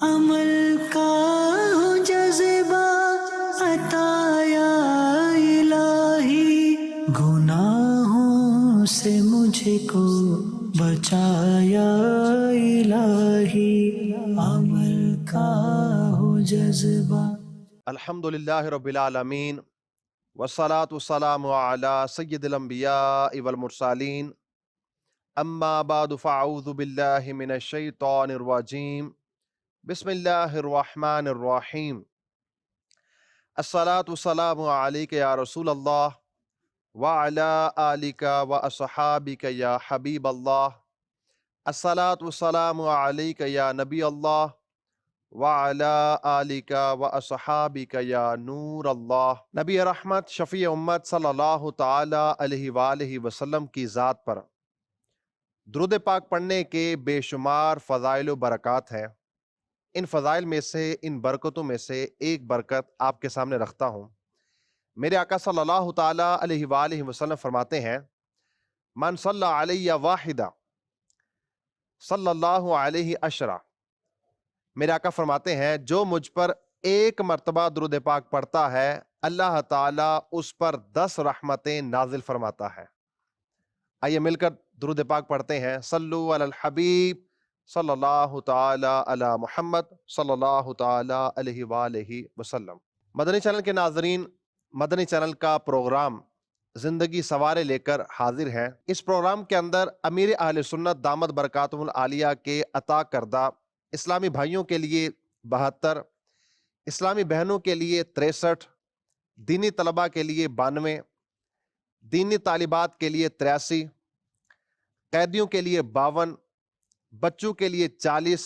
عمل کا جذبہ عطا یا الہی، گناہوں سے مجھ کو بچایا الہی، عمل کا ہو جذبہ۔ الحمدللہ رب العالمین والصلاة والسلام علی سید الانبیاء والمرسلین، اما بعد فاعوذ باللہ من الشیطان الرجیم، بسم اللہ الرحمن الرحیم۔ الصلاة والسلام علیک یا رسول اللہ وعلی آلک واصحابک یا حبیب اللہ، الصلاة والسلام علیک یا نبی اللہ وعلی آلک واصحابک یا نور اللہ۔ نبی رحمت شفیع امت صلی اللہ تعالی علیہ وآلہ وسلم کی ذات پر درود پاک پڑھنے کے بے شمار فضائل و برکات ہیں۔ ان فضائل میں سے، ان برکتوں میں سے ایک برکت آپ کے سامنے رکھتا ہوں۔ میرے آقا صلی اللہ تعالی علیہ وآلہ وسلم فرماتے ہیں، من صلی علیہ واحدہ صلی اللہ علیہ عشرہ۔ میرے آقا فرماتے ہیں جو مجھ پر ایک مرتبہ درود پاک پڑھتا ہے، اللہ تعالیٰ اس پر 10 رحمتیں نازل فرماتا ہے۔ آئیے مل کر درود پاک پڑھتے ہیں۔ صلو علی الحبیب صلی اللہ تعالی علی محمد صلی اللہ تعالی علیہ وآلہ وسلم۔ مدنی چینل کے ناظرین، مدنی چینل کا پروگرام زندگی سوارے لے کر حاضر ہیں۔ اس پروگرام کے اندر امیر اہل سنت دامت برکاتہم العالیہ کے عطا کردہ اسلامی بھائیوں کے لیے 72، اسلامی بہنوں کے لیے 63، دینی طلباء کے لیے 92، دینی طالبات کے لیے 83، قیدیوں کے لیے 52، بچوں کے لیے 40،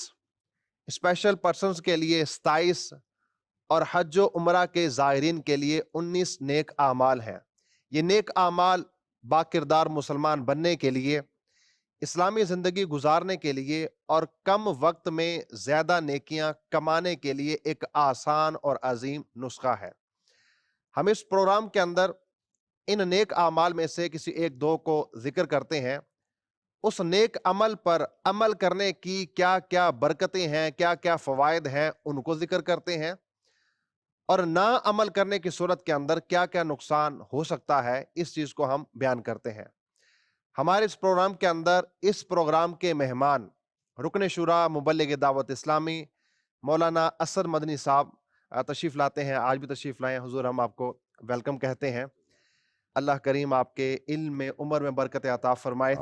اسپیشل پرسنز کے لیے 27، اور حج و عمرہ کے زائرین کے لیے 19 نیک اعمال ہیں۔ یہ نیک اعمال با کردار مسلمان بننے کے لیے، اسلامی زندگی گزارنے کے لیے اور کم وقت میں زیادہ نیکیاں کمانے کے لیے ایک آسان اور عظیم نسخہ ہے۔ ہم اس پروگرام کے اندر ان نیک اعمال میں سے کسی ایک دو کو ذکر کرتے ہیں۔ اس نیک عمل پر عمل کرنے کی کیا کیا برکتیں ہیں، کیا کیا فوائد ہیں، ان کو ذکر کرتے ہیں، اور نہ عمل کرنے کی صورت کے اندر کیا کیا نقصان ہو سکتا ہے، اس چیز کو ہم بیان کرتے ہیں۔ ہمارے اس پروگرام کے اندر اس پروگرام کے مہمان رکن شورا مبلغ دعوت اسلامی مولانا اسد مدنی صاحب تشریف لاتے ہیں۔ آج بھی تشریف لائے ہیں حضور، ہم آپ کو ویلکم کہتے ہیں۔ اللہ کریم آپ کے علم میں، عمر میں برکت عطا فرمائے۔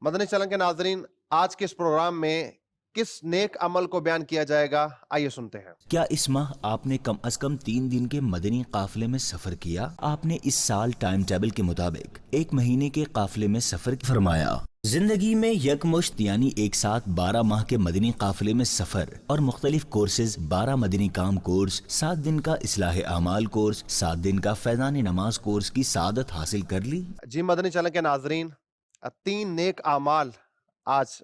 مدنی چینل کے ناظرین، آج کے اس پروگرام میں کس نیک عمل کو بیان کیا جائے گا، آئیے سنتے ہیں۔ کیا اس ماہ آپ نے کم از کم 3 دن کے مدنی قافلے میں سفر کیا؟ آپ نے اس سال ٹائم ٹیبل کے مطابق 1 مہینے کے قافلے میں سفر فرمایا؟ زندگی میں یکمشت یعنی ایک ساتھ 12 ماہ کے مدنی قافلے میں سفر اور مختلف کورسز، 12 مدنی کام کورس، 7 دن کا اصلاح اعمال کورس، 7 دن کا فیضان نماز کورس کی سعادت حاصل کر لی؟ جی مدنی چینل کے ناظرین، 3 نیک اعمال آج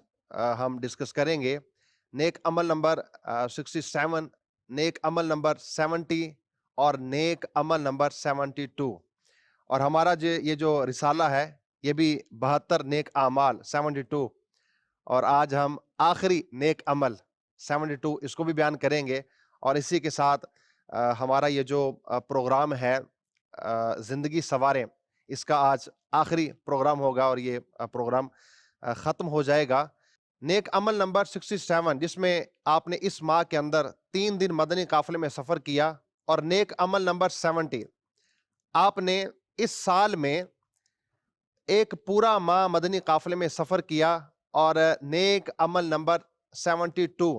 ہم ڈسکس کریں گے۔ نیک عمل نمبر 67، نیک عمل نمبر 70 اور نیک عمل نمبر 72۔ اور ہمارا یہ جو رسالہ ہے یہ بھی 72 نیک اعمال 72، اور آج ہم آخری نیک عمل 72 اس کو بھی بیان کریں گے۔ اور اسی کے ساتھ ہمارا یہ جو پروگرام ہے زندگی سواریں، اس کا آج آخری پروگرام ہوگا اور یہ پروگرام ختم ہو جائے گا۔ نیک عمل نمبر 67، جس میں آپ نے اس ماہ کے اندر 3 دن مدنی قافلے میں سفر کیا، اور نیک عمل نمبر 70، آپ نے اس سال میں ایک پورا ماہ مدنی قافلے میں سفر کیا، اور نیک عمل نمبر 72،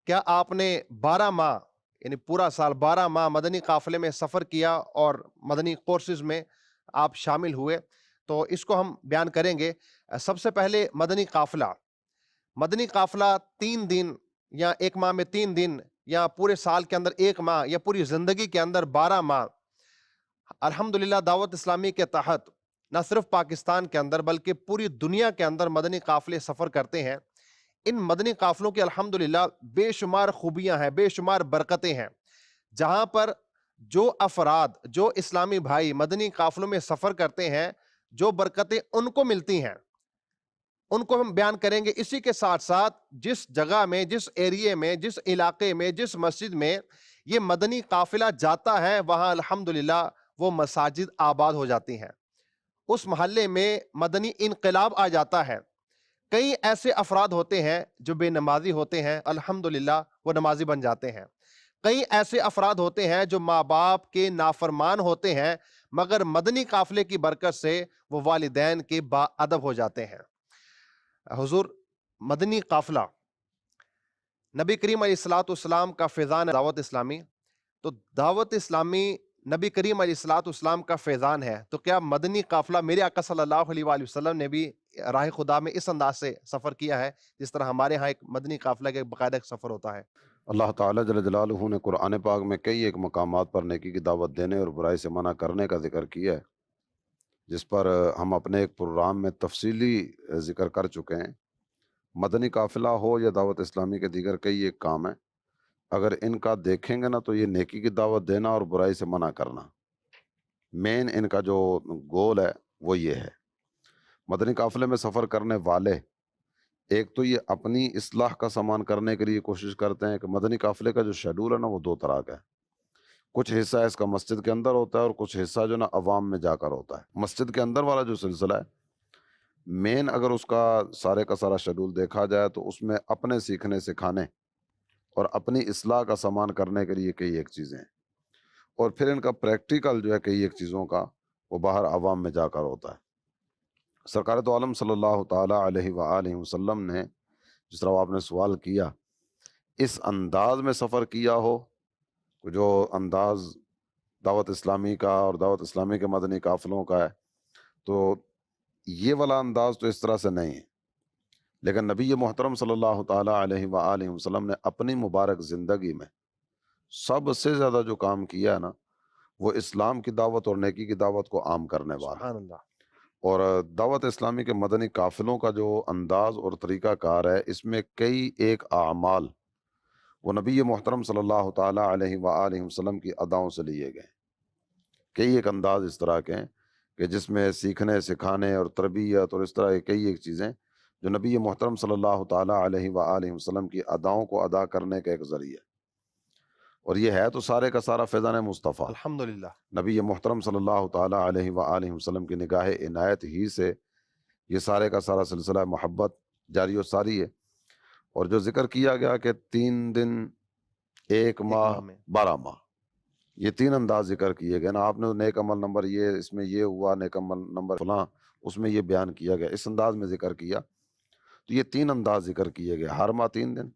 کیا آپ نے 12 ماہ یعنی پورا سال 12 ماہ مدنی قافلے میں سفر کیا اور مدنی کورسز میں آپ شامل ہوئے؟ تو اس کو ہم بیان کریں گے۔ سب سے پہلے مدنی قافلہ۔ مدنی قافلہ 3 دن یا ایک ماہ میں 3 دن یا پورے سال کے اندر 1 ماہ یا پوری زندگی کے اندر 12 ماہ الحمدللہ دعوت اسلامی کے تحت نہ صرف پاکستان کے اندر بلکہ پوری دنیا کے اندر مدنی قافلے سفر کرتے ہیں۔ ان مدنی قافلوں کی الحمدللہ بے شمار خوبیاں ہیں، بے شمار برکتیں ہیں۔ جہاں پر جو افراد، جو اسلامی بھائی مدنی قافلوں میں سفر کرتے ہیں، جو برکتیں ان کو ملتی ہیں، ان کو ہم بیان کریں گے۔ اسی کے ساتھ ساتھ جس جگہ میں، جس ایریے میں، جس علاقے میں، جس مسجد میں یہ مدنی قافلہ جاتا ہے وہاں الحمدللہ وہ مساجد آباد ہو جاتی ہیں، اس محلے میں مدنی انقلاب آ جاتا ہے۔ کئی ایسے افراد ہوتے ہیں جو بے نمازی ہوتے ہیں، الحمدللہ وہ نمازی بن جاتے ہیں۔ کئی ایسے افراد ہوتے ہیں جو ماں باپ کے نافرمان ہوتے ہیں، مگر مدنی قافلے کی برکت سے وہ والدین کے با ادب ہو جاتے ہیں۔ حضور، مدنی قافلہ نبی کریم علیہ الصلوۃ والسلام کا فیضان ہے، دعوت اسلامی، تو دعوت اسلامی نبی کریم علیہ الصلوۃ والسلام کا فیضان ہے، تو کیا مدنی قافلہ میرے آقا صلی اللہ علیہ وآلہ وسلم نے بھی راہ خدا میں اس انداز سے سفر کیا ہے جس طرح ہمارے ہاں ایک مدنی قافلہ کا باقاعدہ ایک سفر ہوتا ہے؟ اللہ تعالیٰ جل جلالہ نے قرآن پاک میں کئی ایک مقامات پر نیکی کی دعوت دینے اور برائی سے منع کرنے کا ذکر کیا ہے، جس پر ہم اپنے ایک پروگرام میں تفصیلی ذکر کر چکے ہیں۔ مدنی قافلہ ہو یا دعوت اسلامی کے دیگر کئی ایک کام ہیں، اگر ان کا دیکھیں گے نا تو یہ نیکی کی دعوت دینا اور برائی سے منع کرنا، مین ان کا جو گول ہے وہ یہ ہے۔ مدنی قافلے میں سفر کرنے والے ایک تو یہ اپنی اصلاح کا سامان کرنے کے لیے کوشش کرتے ہیں کہ مدنی قافلے کا جو شیڈول ہے نا وہ دو طرح کا ہے۔ کچھ حصہ اس کا مسجد کے اندر ہوتا ہے اور کچھ حصہ جو نا عوام میں جا کر ہوتا ہے۔ مسجد کے اندر والا جو سلسلہ ہے مین، اگر اس کا سارے کا سارا شیڈول دیکھا جائے تو اس میں اپنے سیکھنے سکھانے اور اپنی اصلاح کا سامان کرنے کے لیے کئی ایک چیزیں ہیں، اور پھر ان کا پریکٹیکل جو ہے کئی ایک چیزوں کا وہ باہر عوام میں جا کر ہوتا ہے۔ سرکار تو عالم صلی اللہ تعالیٰ علیہ وآلہ وسلم نے جس طرح آپ نے سوال کیا، اس انداز میں سفر کیا ہو، جو انداز دعوت اسلامی کا اور دعوت اسلامی کے مدنی قافلوں کا ہے، تو یہ والا انداز تو اس طرح سے نہیں ہے، لیکن نبی محترم صلی اللہ تعالیٰ علیہ وآلہ وسلم نے اپنی مبارک زندگی میں سب سے زیادہ جو کام کیا ہے نا وہ اسلام کی دعوت اور نیکی کی دعوت کو عام کرنے والا۔ سبحان اللہ۔ اور دعوت اسلامی کے مدنی قافلوں کا جو انداز اور طریقہ کار ہے، اس میں کئی ایک اعمال وہ نبی محترم صلی اللہ تعالیٰ علیہ وآلہ وسلم کی اداؤں سے لیے گئے۔ کئی ایک انداز اس طرح کے ہیں کہ جس میں سیکھنے سکھانے اور تربیت اور اس طرح کی کئی ایک چیزیں جو نبی محترم صلی اللہ تعالیٰ علیہ وآلہ وسلم کی اداؤں کو ادا کرنے کا ایک ذریعہ، اور یہ ہے تو سارے کا سارا فیضان مصطفیٰ الحمدللہ۔ نبی محترم صلی اللہ تعالیٰ علیہ وآلہ وسلم کی نگاہ عنایت ہی سے یہ سارے کا سارا سلسلہ محبت جاری و ساری ہے۔ اور جو ذکر کیا گیا کہ 3 دن 1 ماہ میں 12 ماہ، یہ 3 انداز ذکر کیے گئے نا، آپ نے نیک عمل نمبر یہ، اس میں یہ ہوا، نیک عمل نمبر فلاں، اس میں یہ بیان کیا گیا، اس انداز میں ذکر کیا، تو یہ 3 انداز ذکر کیے گئے، ہر ماہ 3 دن،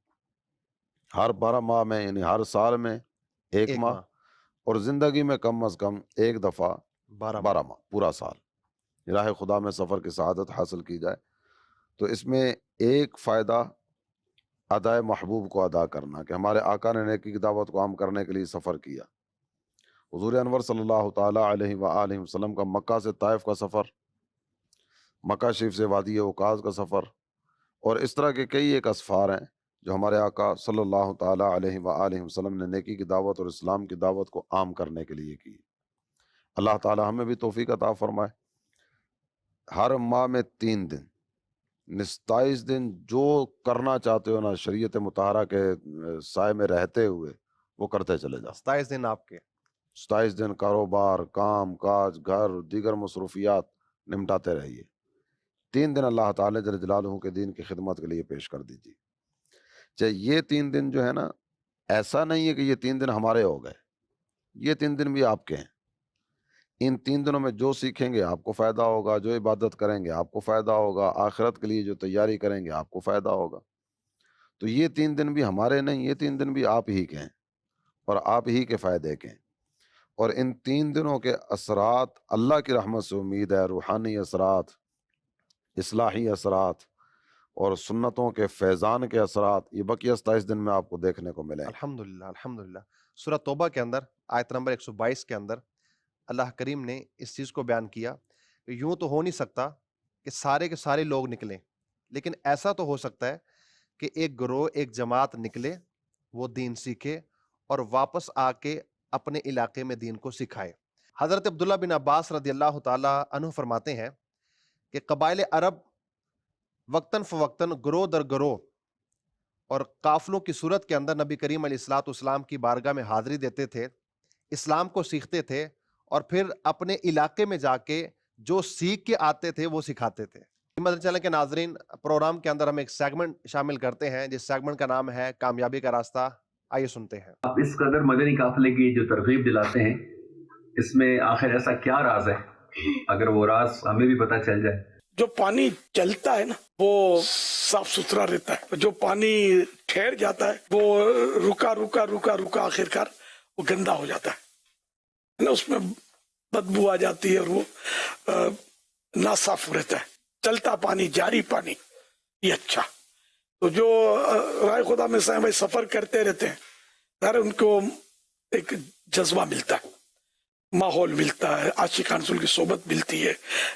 ہر 12 ماہ میں یعنی ہر سال میں 1 ایک ماہ، ماہ اور زندگی میں کم از کم ایک دفعہ 12 ماہ، پورا سال راہ خدا میں سفر کی سعادت حاصل کی جائے۔ تو اس میں ایک فائدہ ادائے محبوب کو ادا کرنا، کہ ہمارے آقا نے نیکی کی دعوت کو عام کرنے کے لیے سفر کیا۔ حضور انور صلی اللہ تعالیٰ علیہ وآلہ وسلم کا مکہ سے طائف کا سفر، مکہ شریف سے وادی عکاظ کا سفر، اور اس طرح کے کئی ایک اسفار ہیں جو ہمارے آقا صلی اللہ تعالیٰ علیہ وآلہ وسلم نے نیکی کی دعوت اور اسلام کی دعوت کو عام کرنے کے لیے کی۔ اللہ تعالیٰ ہمیں بھی توفیق عطا فرمائے۔ ہر ماہ میں 3 دن 27 دن جو کرنا چاہتے ہو نا شریعت مطہرہ کے سائے میں رہتے ہوئے وہ کرتے چلے جاؤ۔ 27 دن آپ کے 27 دن کاروبار، کام کاج، گھر، دیگر مصروفیات نمٹاتے رہیے، 3 دن اللہ تعالیٰ جل جلالہ کے دین کی خدمت کے لیے پیش کر دیجیے۔ چاہے یہ 3 دن جو ہے نا، ایسا نہیں ہے کہ یہ 3 دن ہمارے ہو گئے، یہ 3 دن بھی آپ کے ہیں۔ ان 3 دنوں میں جو سیکھیں گے آپ کو فائدہ ہوگا، جو عبادت کریں گے آپ کو فائدہ ہوگا، آخرت کے لیے جو تیاری کریں گے آپ کو فائدہ ہوگا۔ تو یہ 3 دن بھی ہمارے نہیں، یہ 3 دن بھی آپ ہی کے ہیں اور آپ ہی کے فائدے کے ہیں۔ اور ان 3 دنوں کے اثرات اللہ کی رحمت سے امید ہے، روحانی اثرات، اصلاحی اثرات اور سنتوں کے فیضان کے اثرات یہ بقیہ 27 دن میں آپ کو دیکھنے کو ملیں۔ الحمدللہ الحمدللہ۔ سورہ توبہ کے اندر آیت نمبر 122 کے اندر اللہ کریم نے اس چیز کو بیان کیا کہ یوں تو ہو نہیں سکتا کہ سارے کے سارے لوگ نکلیں، لیکن ایسا تو ہو سکتا ہے کہ ایک گروہ، ایک جماعت نکلے، وہ دین سیکھے اور واپس آ کے اپنے علاقے میں دین کو سکھائے۔ حضرت عبداللہ بن عباس رضی اللہ تعالی عنہ فرماتے ہیں کہ قبائل عرب وقتاً فوقتاً گروہ در گروہ اور قافلوں کی صورت کے اندر نبی کریم علیہ الصلوۃ والسلام کی بارگاہ میں حاضری دیتے تھے، اسلام کو سیکھتے تھے اور پھر اپنے علاقے میں جا کے جو سیکھ کے آتے تھے وہ سکھاتے تھے۔ مدنی چینل کے ناظرین، پروگرام کے اندر ہم ایک سیگمنٹ شامل کرتے ہیں جس سیگمنٹ کا نام ہے کامیابی کا راستہ۔ آئیے سنتے ہیں۔ آپ اس قدر مدنی قافلے کی جو ترغیب دلاتے ہیں، اس میں آخر ایسا کیا راز ہے؟ اگر وہ راز ہمیں بھی پتہ چل جائے۔ جو پانی چلتا ہے نا وہ صاف ستھرا رہتا ہے، جو پانی ٹھہر جاتا ہے وہ رکا رکا رکا رکا آخر کار وہ گندا ہو جاتا ہے نا، اس میں بدبو آ جاتی ہے اور وہ ناصاف رہتا ہے۔ چلتا پانی، جاری پانی، یہ اچھا۔ تو جو رائے خدا میں صاحب بھائی سفر کرتے رہتے ہیں، ظاہر ان کو ایک جذبہ ملتا ہے، ماحول ملتا ہے، عاشقان رسول کی صحبت ملتی ہے،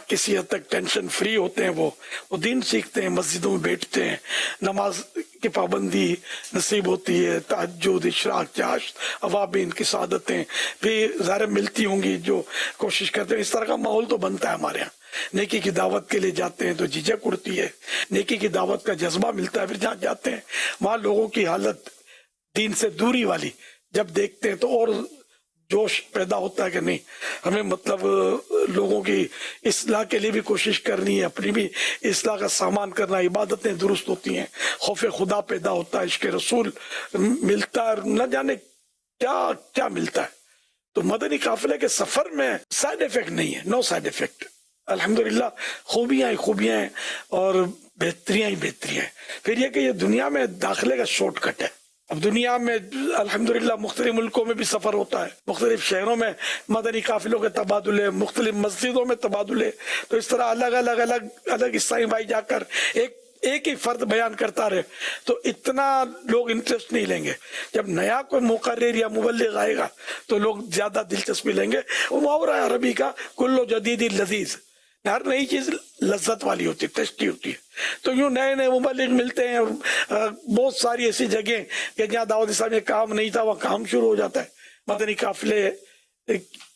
کسی حد تک ٹینشن فری ہوتے ہیں، وہ دین سیکھتے ہیں، مسجدوں میں بیٹھتے ہیں، نماز کی پابندی نصیب ہوتی ہے، تہجد، اشراق، چاشت، اوابین کی سعادتیں بھی ظاہر ملتی ہوں گی جو کوشش کرتے ہیں۔ اس طرح کا ماحول تو بنتا ہے ہمارے یہاں۔ نیکی کی دعوت کے لیے جاتے ہیں تو جھجک اڑتی ہے، نیکی کی دعوت کا جذبہ ملتا ہے، پھر جہاں جاتے ہیں وہاں لوگوں کی حالت دین سے دوری والی جب دیکھتے ہیں تو اور جوش پیدا ہوتا ہے کہ نہیں، ہمیں مطلب لوگوں کی اصلاح کے لیے بھی کوشش کرنی ہے، اپنی بھی اصلاح کا سامان کرنا، عبادتیں درست ہوتی ہیں، خوف خدا پیدا ہوتا ہے، عشق رسول ملتا ہے، نہ جانے کیا کیا ملتا ہے۔ تو مدنی قافلے کے سفر میں سائیڈ ایفیکٹ نہیں ہے، نو سائیڈ ایفیکٹ، الحمدللہ خوبیاں ہی خوبیاں ہیں اور بہتریاں ہی بہتریاں ہیں۔ پھر یہ کہ یہ دنیا میں داخلے کا شارٹ کٹ ہے۔ اب دنیا میں الحمدللہ مختلف ملکوں میں بھی سفر ہوتا ہے، مختلف شہروں میں مدنی قافلوں کے تبادلے، مختلف مسجدوں میں تبادلے، تو اس طرح الگ الگ الگ الگ عیسائی بھائی جا کر ایک ہی فرد بیان کرتا رہے تو اتنا لوگ انٹرسٹ نہیں لیں گے۔ جب نیا کوئی مقرر یا مبلغ آئے گا تو لوگ زیادہ دلچسپی لیں گے۔ وہ محاورہ ہے عربی کا، کلو جدید لذیذ، ہر نئی چیز لذت والی ہوتی ہے، ٹیسٹی ہوتی ہے۔ تو یوں نئے نئے مبلغ ملتے ہیں، بہت ساری ایسی جگہیں کہ جہاں دعوت اسلامی کام نہیں تھا وہاں کام شروع ہو جاتا ہے مدنی قافلے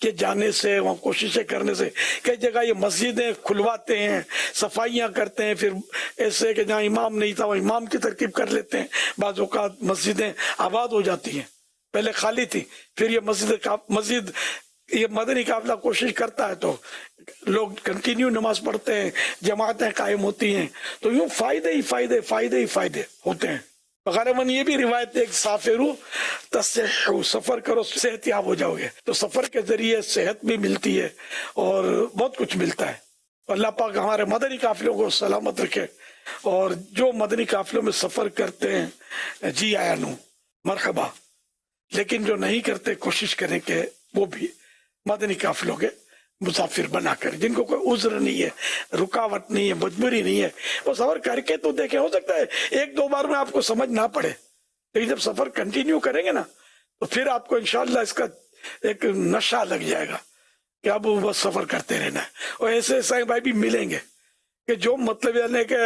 کے جانے سے، وہاں کوششیں کرنے سے۔ کئی جگہ یہ مسجدیں کھلواتے ہیں، صفائیاں کرتے ہیں، پھر ایسے کہ جہاں امام نہیں تھا وہ امام کی ترکیب کر لیتے ہیں۔ بعض اوقات مسجدیں آباد ہو جاتی ہیں، پہلے خالی تھی، پھر یہ مسجد یہ مدنی قافلہ کوشش کرتا ہے تو لوگ کنٹینیو نماز پڑھتے ہیں، جماعتیں قائم ہوتی ہیں، تو یوں فائدے ہی فائدے فائدے ہی فائدے ہوتے ہیں۔ غالباً یہ بھی روایت ایک سافرو تصحو، سفر کرو صحت یاب ہو جاؤ گے۔ تو سفر کے ذریعے صحت بھی ملتی ہے اور بہت کچھ ملتا ہے۔ اللہ پاک ہمارے مدنی قافلوں کو سلامت رکھے، اور جو مدنی قافلوں میں سفر کرتے ہیں جی آیا نو مرحبا، لیکن جو نہیں کرتے کوشش کریں کہ وہ بھی مدنی قافلوں کے مسافر بنا کر، جن کو کوئی عذر نہیں ہے، رکاوٹ نہیں ہے، مجبوری نہیں ہے، وہ سفر کر کے تو دیکھیں۔ ہو سکتا ہے ایک دو بار میں آپ کو سمجھ نہ پڑے، لیکن جب سفر کنٹینیو کریں گے نا تو پھر آپ کو انشاءاللہ اس کا ایک نشہ لگ جائے گا کہ اب بس سفر کرتے رہنا ہے۔ اور ایسے عیسائی بھائی بھی ملیں گے کہ جو مطلب یعنی کہ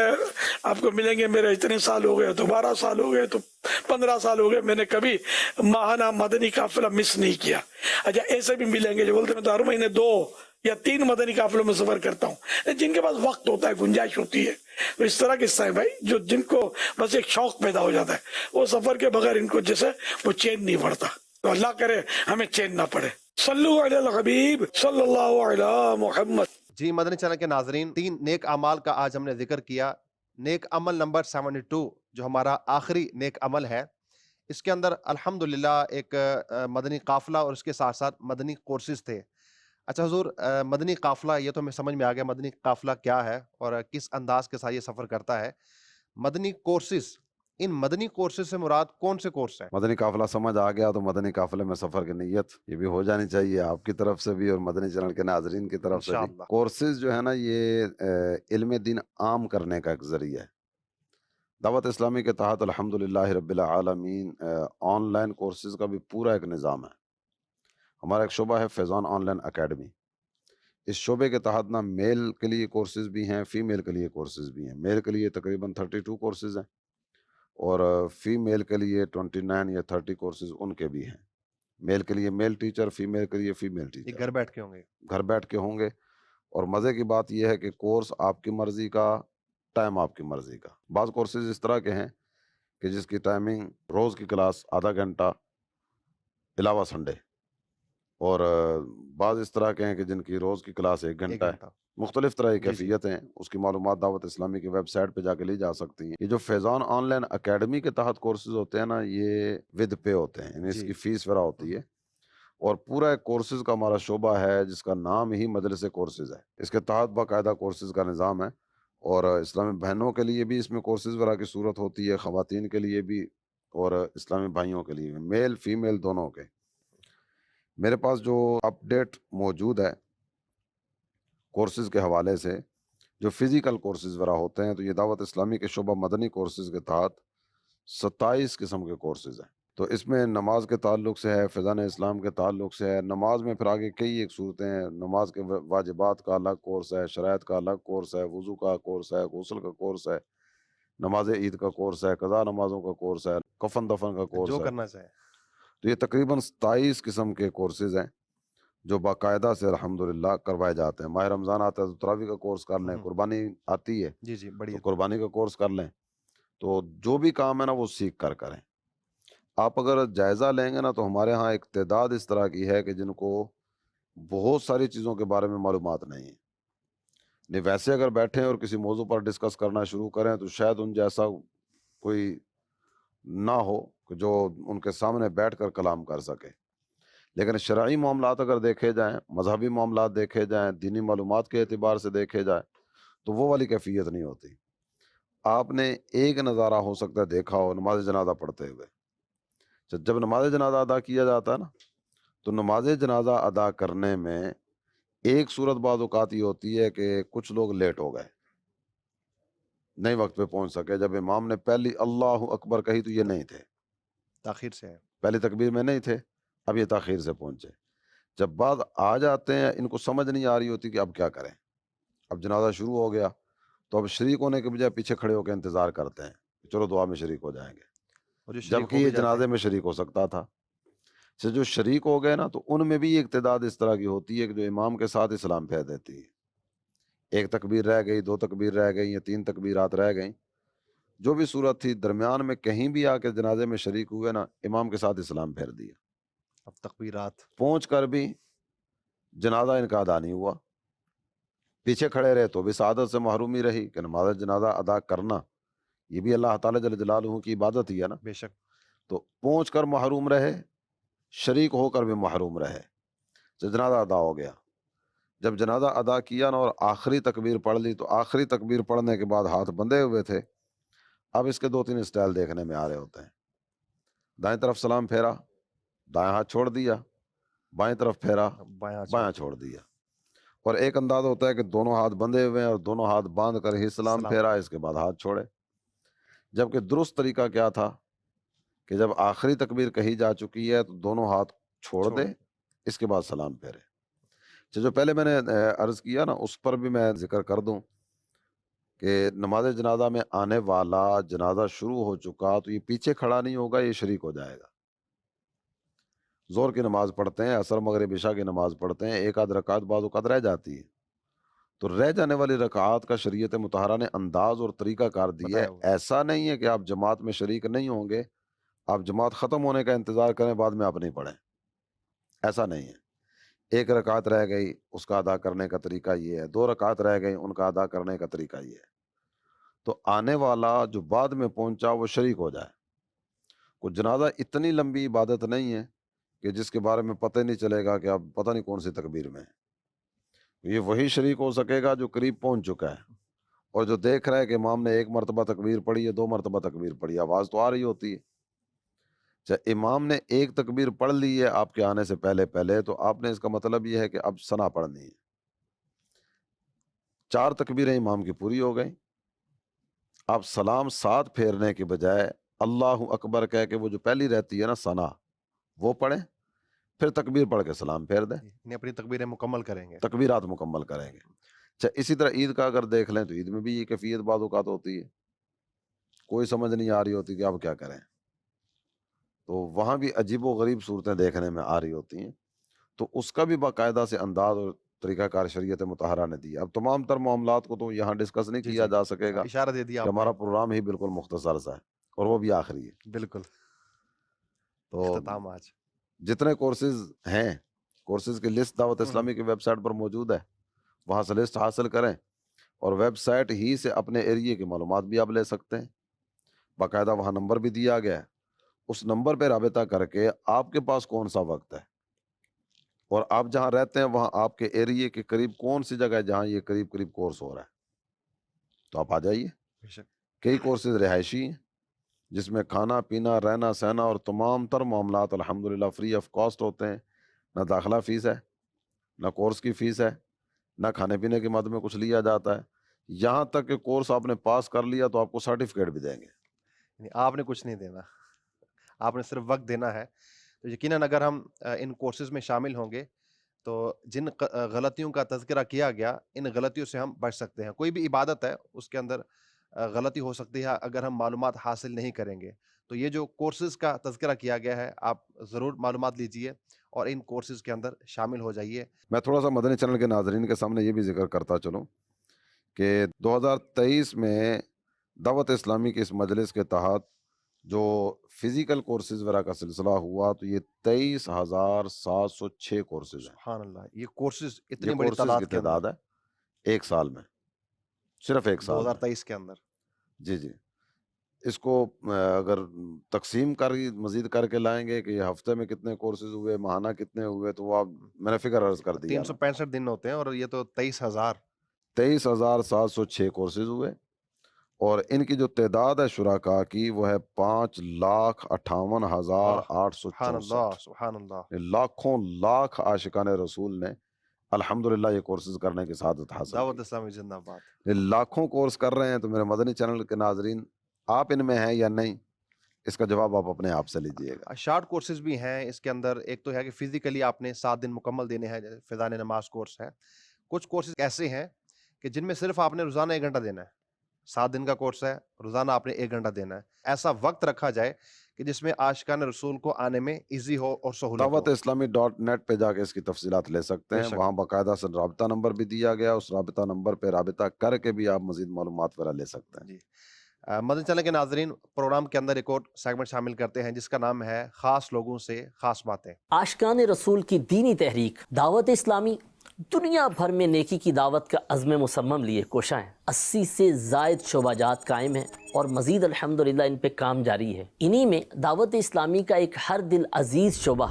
آپ کو ملیں گے، میرے اتنے سال ہو گئے تو 12 سال ہو گئے تو 15 سال ہو گئے، میں نے کبھی ماہانہ مدنی قافلہ مس نہیں کیا۔ اچھا ایسے بھی ملیں گے جو بولتے میں تو ہر مہینے 2 یا 3 مدنی قافلوں میں سفر کرتا ہوں، جن کے پاس وقت ہوتا ہے، گنجائش ہوتی ہے۔ تو اس طرح کے عیسائی بھائی جن کو بس ایک شوق پیدا ہو جاتا ہے، وہ سفر کے بغیر ان کو جیسے وہ چین نہیں پڑتا۔ تو اللہ کرے ہمیں چین نہ پڑے۔ صلو علی الحبیب صلی اللہ علی محمد۔ جی مدنی چینل کے ناظرین، 3 نیک اعمال کا آج ہم نے ذکر کیا۔ نیک عمل نمبر 72 جو ہمارا آخری نیک عمل ہے، اس کے اندر الحمدللہ ایک مدنی قافلہ اور اس کے ساتھ ساتھ مدنی کورسز تھے۔ اچھا حضور، مدنی قافلہ یہ تو ہمیں سمجھ میں آ گیا مدنی قافلہ کیا ہے اور کس انداز کے ساتھ یہ سفر کرتا ہے۔ مدنی کورسز، ان مدنی کورسز سے مراد کون سے کورس ہیں؟ مدنی قافلہ سمجھ آ گیا تو مدنی قافلے میں سفر کی نیت یہ بھی ہو جانی چاہیے آپ کی طرف سے بھی اور مدنی چینل کے ناظرین کی طرف سے بھی۔ انشاءاللہ۔ کورسز جو ہے نا یہ علم دین عام کرنے کا ایک ذریعہ ہے۔ دعوت اسلامی کے تحت الحمدللہ رب العالمین آن لائن کورسز کا بھی پورا ایک نظام ہے۔ ہمارا ایک شعبہ ہے فیضان آن لائن اکیڈمی۔ اس شعبے کے تحت نا میل کے لیے کورسز بھی ہیں، فیمیل کے لیے کورسز بھی ہیں۔ میل کے لیے تقریباً 32 کورسز ہیں اور فیمیل کے لیے 29 یا 30 کورسز ان کے بھی ہیں۔ میل کے لیے میل ٹیچر، فیمیل کے لیے فیمیل یہ ٹیچر، گھر بیٹھ کے ہوں گے؟ گھر بیٹھ کے ہوں گے۔ اور مزے کی بات یہ ہے کہ کورس آپ کی مرضی کا ٹائم آپ کی مرضی کا۔ بعض کورسز اس طرح کے ہیں کہ جس کی ٹائمنگ روز کی کلاس آدھا گھنٹہ علاوہ سنڈے، اور بعض اس طرح کے ہیں کہ جن کی روز کی کلاس 1 ایک گھنٹہ ہے۔ گھنٹہ مختلف طرح کی جی جی کیفیتیں ہیں، اس کی معلومات دعوت اسلامی کی ویب سائٹ پہ جا کے لی جا سکتی ہیں۔ یہ جو فیضان آن لائن اکیڈمی کے تحت کورسز ہوتے ہیں نا، یہ ود پے ہوتے ہیں، یعنی اس جی کی فیس وغیرہ ہوتی ہے، اور پورا ایک کورسز کا ہمارا شعبہ ہے جس کا نام ہی مجلس کورسز ہے۔ اس کے تحت باقاعدہ کورسز کا نظام ہے، اور اسلامی بہنوں کے لیے بھی اس میں کورسز وغیرہ کی صورت ہوتی ہے، خواتین کے لیے بھی اور اسلامی بھائیوں کے لیے بھی، میل فیمیل دونوں کے۔ میرے پاس جو اپڈیٹ موجود ہے کورسز کے حوالے سے، جو فزیکل کورسز وغیرہ ہوتے ہیں، تو یہ دعوت اسلامی کے شعبہ مدنی کورسز کے تحت 27 قسم کے کورسز ہیں۔ تو اس میں نماز کے تعلق سے ہے، فیضان اسلام کے تعلق سے ہے، نماز میں پھر آگے کئی ایک صورتیں ہیں، نماز کے واجبات کا الگ کورس ہے، شرائط کا الگ کورس ہے، وضو کا کورس ہے، غسل کا کورس ہے، نماز عید کا کورس ہے، قضا نمازوں کا کورس ہے، کفن دفن کا کورس جو ہے۔ کرنا چاہے۔ تو یہ تقریباً 27 قسم کے کورسز ہیں جو باقاعدہ سے الحمدللہ کروائے جاتے ہیں۔ ماہ رمضان آتا ہے تو تراویح کا کورس کر لیں، قربانی آتی ہے جی جی تو بڑھیا۔ قربانی کا کورس کر لیں۔ تو جو بھی کام ہے نا وہ سیکھ کر کریں۔ آپ اگر جائزہ لیں گے نا تو ہمارے ہاں ایک تعداد اس طرح کی ہے کہ جن کو بہت ساری چیزوں کے بارے میں معلومات نہیں ہے۔ نہیں ویسے اگر بیٹھیں اور کسی موضوع پر ڈسکس کرنا شروع کریں تو شاید ان جیسا کوئی نہ ہو کہ جو ان کے سامنے بیٹھ کر کلام کر سکے، لیکن شرعی معاملات اگر دیکھے جائیں، مذہبی معاملات دیکھے جائیں، دینی معلومات کے اعتبار سے دیکھے جائیں تو وہ والی کیفیت نہیں ہوتی۔ آپ نے ایک نظارہ ہو سکتا ہے دیکھا ہو نماز جنازہ پڑھتے ہوئے، جب نماز جنازہ ادا کیا جاتا ہے نا تو نماز جنازہ ادا کرنے میں ایک صورت بعض اوقات یہ ہوتی ہے کہ کچھ لوگ لیٹ ہو گئے، نہیں وقت پہ پہنچ سکے۔ جب امام نے پہلی اللہ اکبر کہی تو یہ نہیں تھے، تاخیر سے ہے۔ پہلی تکبیر میں نہیں تھے، اب یہ تاخیر سے پہنچے۔ جب بعد آ جاتے ہیں ان کو سمجھ نہیں آ رہی ہوتی کہ اب کیا کریں، اب جنازہ شروع ہو گیا تو اب شریک ہونے کے بجائے پیچھے کھڑے ہو کے انتظار کرتے ہیں چلو دعا میں شریک ہو جائیں گے، اور جو شریک جبکہ ہو یہ بھی جاتے جنازے ہیں، میں شریک ہو سکتا تھا۔ سے جو شریک ہو گئے نا تو ان میں بھی ایک تعداد اس طرح کی ہوتی ہے کہ جو امام کے ساتھ اسلام پھیر دیتی ہے، ایک تکبیر رہ گئی، 2 تکبیر رہ گئی یا 3 تکبیرات رہ گئیں، جو بھی صورت تھی درمیان میں کہیں بھی آ کے جنازے میں شریک ہوئے نا، امام کے ساتھ اسلام پھیر دیا، اب تکبیرات۔ پہنچ کر بھی جنازہ ان کا ادا نہیں ہوا، پیچھے کھڑے رہے تو بھی سعادت سے محرومی رہی کہ نماز جنازہ ادا کرنا یہ بھی اللہ تعالیٰ جل جلالہ کی عبادت ہی ہے نا، بے شک۔ تو پہنچ کر محروم رہے، شریک ہو کر بھی محروم رہے۔ جب جنازہ ادا ہو گیا، جب جنازہ ادا کیا نا اور آخری تکبیر پڑھ لی تو آخری تکبیر پڑھنے کے بعد ہاتھ بندھے ہوئے تھے، اب اس کے 2-3 اسٹائل دیکھنے میں آ رہے ہوتے ہیں۔ دائیں طرف سلام پھیرا، دائیں ہاتھ چھوڑ دیا، بائیں طرف پھیرا، بایاں بایاں چھوڑ دیا، اور ایک انداز ہوتا ہے کہ دونوں ہاتھ بندھے ہوئے ہیں اور دونوں ہاتھ باندھ کر ہی سلام پھیرا، اس کے بعد ہاتھ چھوڑے۔ جبکہ درست طریقہ کیا تھا کہ جب آخری تکبیر کہی جا چکی ہے تو دونوں ہاتھ چھوڑ دے، اس کے بعد سلام پھیرے۔ جو پہلے میں نے عرض کیا نا اس پر بھی میں ذکر کر دوں کہ نماز جنازہ میں آنے والا جنازہ شروع ہو چکا تو یہ پیچھے کھڑا نہیں ہوگا، یہ شریک ہو جائے گا۔ زور کی نماز پڑھتے ہیں، عصر مغرب عشاء کی نماز پڑھتے ہیں، ایک آدھ رکعت بعض اوقات رہ جاتی ہے، تو رہ جانے والی رکعات کا شریعت مطہرہ نے انداز اور طریقہ کار دی ہے۔ بتایا ہوا ہے۔ ایسا نہیں ہے کہ آپ جماعت میں شریک نہیں ہوں گے، آپ جماعت ختم ہونے کا انتظار کریں بعد میں آپ نہیں پڑھیں، ایسا نہیں ہے۔ ایک رکعت رہ گئی اس کا ادا کرنے کا طریقہ یہ ہے، 2 رکعت رہ گئی ان کا ادا کرنے کا طریقہ یہ ہے، تو آنے والا جو بعد میں پہنچا وہ شریک ہو جائے۔ کوئی جنازہ اتنی لمبی عبادت نہیں ہے کہ جس کے بارے میں پتہ نہیں چلے گا کہ اب پتہ نہیں کون سی تکبیر میں ہے، یہ وہی شریک ہو سکے گا جو قریب پہنچ چکا ہے اور جو دیکھ رہا ہے کہ امام نے 1 مرتبہ تکبیر پڑھی ہے، 2 مرتبہ تکبیر پڑھی، آواز تو آ رہی ہوتی ہے۔ چاہے امام نے 1 تکبیر پڑھ لی ہے آپ کے آنے سے پہلے تو آپ نے اس کا مطلب یہ ہے کہ اب ثنا پڑھنی ہے، 4 تکبیریں امام کی پوری ہو گئیں، آپ سلام ساتھ پھیرنے کے بجائے اللہ اکبر کہہ کے وہ جو پہلی رہتی ہے نا ثنا وہ پڑھیں، پھر تکبیر پڑھ کے سلام پھیر دیں، انہیں اپنی تکبیریں مکمل کریں گے۔ تکبیرات مکمل کریں گے۔ اچھا اسی طرح عید کا اگر دیکھ لیں تو عید میں بھی یہ کیفیت بعض اوقات ہوتی ہے، کوئی سمجھ نہیں آ رہی ہوتی کہ اب کیا کریں، تو وہاں بھی عجیب و غریب صورتیں دیکھنے میں آ رہی ہوتی ہیں، تو اس کا بھی باقاعدہ سے انداز اور طریقہ کار شریعت مطہرہ نے دیا. اب تمام تر معاملات کو تو یہاں ڈسکس نہیں جی کیا جی جا سکے گا اشارہ دے دیا کہ آپ نے. ہمارا پروگرام ہی بالکل مختصر سا ہے اور وہ بھی آخری ہے. بالکل تو اختتام آج. جتنے کورسز ہیں، کورسز کی لسٹ دعوت اسلامی کی ویب سائٹ پر موجود ہے، وہاں سے لسٹ حاصل کریں اور ویب سائٹ ہی سے اپنے ایریے کی معلومات بھی آپ لے سکتے ہیں. باقاعدہ وہاں نمبر بھی دیا گیا ہے، اس نمبر پہ رابطہ کر کے آپ کے پاس کون سا وقت ہے اور آپ جہاں رہتے ہیں وہاں آپ کے ایریے کے قریب کون سی جگہ ہے جہاں یہ قریب قریب کورس ہو رہا ہے، تو آپ آ جائیے. بے شک. کئی کورسز رہائشی ہیں جس میں کھانا پینا رہنا سہنا اور تمام تر معاملات الحمدللہ فری آف کاسٹ ہوتے ہیں. نہ داخلہ فیس ہے، نہ کورس کی فیس ہے، نہ کھانے پینے کے مد میں کچھ لیا جاتا ہے. یہاں تک کہ کورس آپ نے پاس کر لیا تو آپ کو سرٹیفکیٹ بھی دیں گے. یعنی آپ نے کچھ نہیں دینا، آپ نے صرف وقت دینا ہے. تو یقیناً اگر ہم ان کورسز میں شامل ہوں گے تو جن غلطیوں کا تذکرہ کیا گیا ان غلطیوں سے ہم بچ سکتے ہیں. کوئی بھی عبادت ہے اس کے اندر غلطی ہو سکتی ہے اگر ہم معلومات حاصل نہیں کریں گے. تو یہ جو کورسز کا تذکرہ کیا گیا ہے آپ ضرور معلومات لیجئے اور ان کورسز کے اندر شامل ہو جائیے. میں تھوڑا سا مدنی چینل کے ناظرین کے سامنے یہ بھی ذکر کرتا چلوں کہ 2023 میں دعوت اسلامی کے اس مجلس کے تحت جو فزیکل کورسز وغیرہ کا سلسلہ ہوا تو یہ 23,706 کورسز ہیں. سبحان اللہ، یہ کورسز اتنی یہ بڑی کورسز تعداد کی کے اندر تعداد ہے ایک سال میں، صرف ایک سال میں. 2023 کے اندر. جی جی. اس کو اگر تقسیم کر مزید کر کے لائیں گے کہ یہ ہفتے میں کتنے کورسز ہوئے، ماہانہ کتنے ہوئے، تو وہ آپ میں نے فگر عرض کر دیا. 365 دن ہوتے ہیں اور یہ تو 23,706 کورسز ہوئے اور ان کی جو تعداد ہے شرکاء کی وہ ہے 5,58,864. سبحان اللہ سبحان اللہ. لاکھوں لاکھ عاشقان رسول نے الحمدللہ یہ کورسز کرنے کی سعادت حاصل دعوت کی. اسلامی زندہ باد. یہ لاکھوں کورس کر رہے ہیں تو میرے مدنی چینل کے ناظرین آپ ان میں ہیں یا نہیں، اس کا جواب آپ اپنے آپ سے لیجئے گا. شارٹ کورسز بھی ہیں اس کے اندر. ایک تو ہے کہ فزیکلی آپ نے 7 دن مکمل دینے ہیں، فضان نماز کورس ہے. کچھ کورسز ایسے ہیں کہ جن میں صرف آپ نے روزانہ 1 گھنٹہ دینا ہے. 7 دن کا کورس ہے، روزانہ آپ نے 1 گھنٹہ دینا ہے. ایسا وقت رکھا جائے کہ جس میں عاشقان رسول کو آنے میں ایزی ہو اور سہولت دعوت ہو. اسلامی.net پہ جا کے اس کی تفصیلات لے سکتے بے ہیں. شک. وہاں باقاعدہ سے رابطہ نمبر بھی دیا گیا، اس رابطہ نمبر پہ رابطہ کر کے بھی آپ مزید معلومات وغیرہ لے سکتے ہیں. جی. مدنی چینل کے ناظرین، پروگرام کے اندر ایک اور سیگمنٹ شامل کرتے ہیں جس کا نام ہے خاص لوگوں سے خاص باتیں. عاشقان رسول کی دینی تحریک دعوت اسلامی دنیا بھر میں نیکی کی دعوت کا عزم مصمم لیے کوشاں ہیں. 80 سے زائد شعبہ جات قائم ہیں اور مزید الحمدللہ ان پہ کام جاری ہے. انہی میں دعوت اسلامی کا ایک ہر دل عزیز شعبہ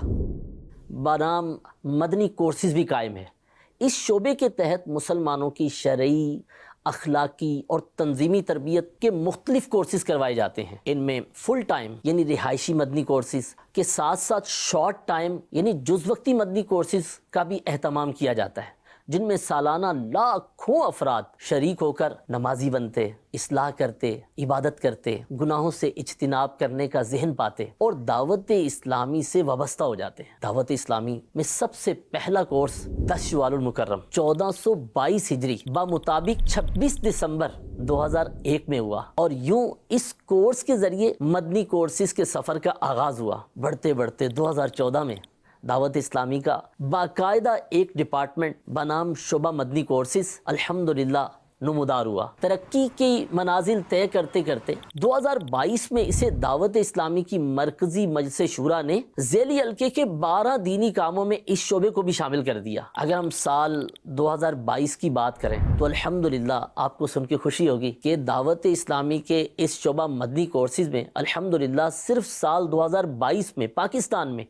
بنام مدنی کورسز بھی قائم ہے. اس شعبے کے تحت مسلمانوں کی شرعی، اخلاقی اور تنظیمی تربیت کے مختلف کورسز کروائے جاتے ہیں. ان میں فل ٹائم یعنی رہائشی مدنی کورسز کے ساتھ ساتھ شارٹ ٹائم یعنی جز وقتی مدنی کورسز کا بھی اہتمام کیا جاتا ہے، جن میں سالانہ لاکھوں افراد شریک ہو کر نمازی بنتے، اصلاح کرتے، عبادت کرتے، گناہوں سے اجتناب کرنے کا ذہن پاتے اور دعوت اسلامی سے وابستہ ہو جاتے ہیں. دعوت اسلامی میں سب سے پہلا کورس 10 شوال المکرم 1422 ہجری بمطابق 26 دسمبر 2001 میں ہوا اور یوں اس کورس کے ذریعے مدنی کورسز کے سفر کا آغاز ہوا. بڑھتے بڑھتے 2014 میں دعوت اسلامی کا باقاعدہ ایک ڈپارٹمنٹ بنام شعبہ مدنی کورسز الحمدللہ نمودار ہوا. ترقی کی منازل طے کرتے کرتے 2022 میں اسے دعوت اسلامی کی مرکزی مجلس شورا نے ذیلی حلقے کے 12 دینی کاموں میں اس شعبے کو بھی شامل کر دیا. اگر ہم سال 2022 کی بات کریں تو الحمدللہ آپ کو سن کے خوشی ہوگی کہ دعوت اسلامی کے اس شعبہ مدنی کورسز میں الحمدللہ صرف سال 2022 میں پاکستان میں